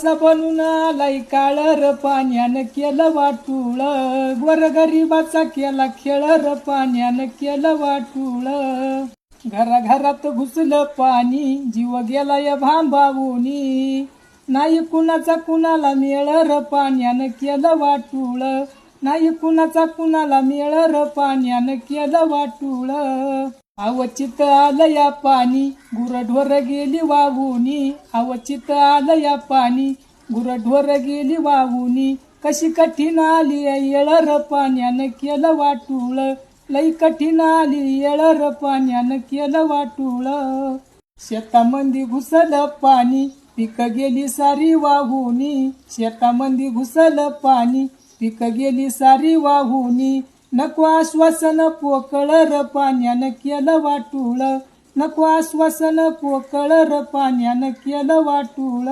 बनून आलाय काळर पाण्यानं केलं वाटूळ, गोरगरिबाचा केला खेळर पाण्यानं केलं वाटूळ. घराघरात घुसलं पाणी, जीव गेलाय भांबावूनी, नाही कुणाचा कुणाला मेळर पाण्यानं केलं वाटूळ, नाही कुणाचा कुणाला मेळर पाण्यानं केलं वाटूळ. अवचित आलं या पाणी, गुरढोर गेली वाहूनी, अवचित आलं या पाणी, गुरढोर गेली वाहूनी. कशी कठीण आली येळर पाण्यानं केलं वाटूळ, लई कठीण आली येळर पाण्यानं केलं वाटूळ. शेतामंदी घुसलं पाणी, पीक गेली सारी वाहूनी, शेतामंदी घुसलं पाणी, पीक गेली सारी वाहूनी. नको आश्वासन पोकळर पाण्यानं केलं वाटूळ, नको आश्वासन पोकळर पाण्यानं केलं वाटूळ.